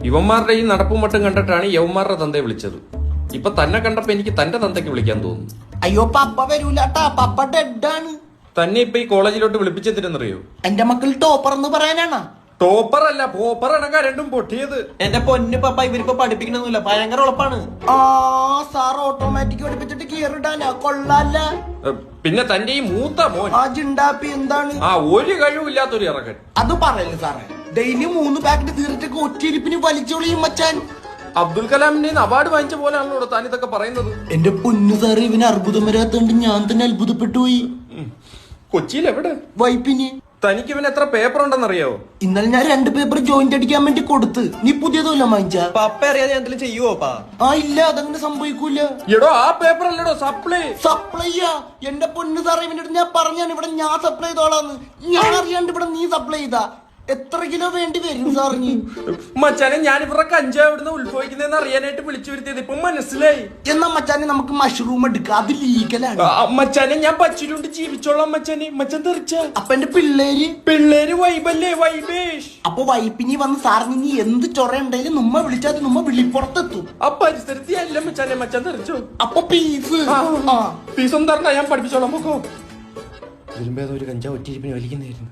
ഇവന്മാരുടെ ഈ നടപ്പും മട്ടും കണ്ടിട്ടാണ് യവന്മാരുടെ തന്തയെ വിളിച്ചത്. ഇപ്പൊ തന്നെ കണ്ടപ്പോ എനിക്ക് തന്റെ തന്തയ്ക്ക് വിളിക്കാൻ തോന്നുന്നു. അയ്യോ പപ്പ വരൂലട്ടാ, പപ്പ ഡെഡാണ്. തന്നെ ഇപ്പൊ ഈ കോളേജിലോട്ട് വിളിപ്പിച്ചെത്തിരെന്നറിയോ? എന്റെ മക്കൾ ടോപ്പർ എന്ന് പറയാനാണ്. ടോപ്പർ അല്ല, പോപ്പർ അടക്കം രണ്ടും പൊട്ടിയത്. എന്റെ പൊന്ന് പപ്പ, ഇവരിപ്പോ പഠിപ്പിക്കണമെന്നില്ല, ഭയങ്കര ഉളപ്പാണ്. ആ സാർ ഓട്ടോമാറ്റിക് പഠിപ്പിച്ചിട്ട് കീറിടാനാ, കൊള്ളാല്ല. പിന്നെ തന്റെ ഈ മൂത്ത മോൻ ആ ജിണ്ടാപ്പി എന്താണ്? ആ ഒരു കഴിവില്ലാത്തൊരു ഇറക്കൻ. അത് പറയല്ലേ സാറേ, ഡെയിലി 3 പാക്കറ്റ് തീർച്ചയൊക്കെ ഒറ്റയിരിപ്പിന് വലിച്ചോളിയും മച്ചാൻ. അബ്ദുൽ കലാമിന്റെ അവാർഡ് വാങ്ങിച്ച പോലെയാണല്ലോ താൻ ഇതൊക്കെ പറയുന്നത്. എന്റെ പൊന്നു സാറേ, ഇവന് അർബുദം വരാത്തോണ്ട് ഞാൻ തന്നെ അത്ഭുതപ്പെട്ടു പോയി. കൊച്ചിയിൽ എവിടെ? വൈപ്പിന്. തനിക്ക് ഇവന് എത്ര പേപ്പർ ഉണ്ടെന്നറിയോ? ഇന്നലെ ഞാൻ 2 പേപ്പർ ജോയിന്റ് അടിക്കാൻ വേണ്ടി കൊടുത്ത്. നീ പുതിയതല്ല വാങ്ങിച്ച? പപ്പ അറിയാതെ എന്തെങ്കിലും ചെയ്യുവോ പാ? ആ ഇല്ല, അതങ്ങനെ സംഭവിക്കൂല. എടോ ആ പേപ്പർ അല്ലടോ സപ്ലൈ. സപ്ലൈയാ? എന്റെ പൊന്നു സാറേ, ഇവന്റെ ഞാൻ പറഞ്ഞാണ് ഇവിടെ ഞാൻ സപ്ലൈ ചെയ്തോളാന്ന്. ഞാൻ അറിയാണ്ട് ഇവിടെ നീ സപ്ലൈ ചെയ്താ എത്ര കിലോ വേണ്ടി വരും സാറിന്? മച്ചാനെ, ഞാൻ ഇവരുടെ കഞ്ചാവ് എവിടുന്ന് ഉത്ഭവിക്കുന്നതെന്ന് അറിയാനായിട്ട് വിളിച്ചു വരുത്തിയത് ഇപ്പൊ മനസ്സിലായി. എന്നാ മച്ചാനെ നമുക്ക് മഷ്റൂം എടുക്കാം, അത് ലീഗലാണ്. മച്ചാനെ, ഞാൻ പച്ചിലുണ്ട് ജീവിച്ചോളാം മച്ചാനെ. മച്ചാൻ തെറിച്ച അപ്പൊ എന്റെ പിള്ളേര് വൈബല്ലേ, വൈബേഷ്. അപ്പൊ വൈപ്പിനി വന്ന് സാറിന് നീ എന്ത് ചൊറയുണ്ടെങ്കിലും നമ്മ വിളിച്ചാൽ നമ്മ വിളിപ്പുറത്തെത്തും. ആ പരിസരത്തി അല്ല മച്ചാനെ, മച്ചാൻ തെറിച്ചോ. അപ്പൊ പീസ് പീസൊന്നും തരണ്ട, ഞാൻ പഠിപ്പിച്ചോളാം. പോക്കോ. ഇതിലും ഭേദം ഒരു കഞ്ചാവ് ഒറ്റിരിപ്പിന് വലിക്കുന്നതായിരുന്നു.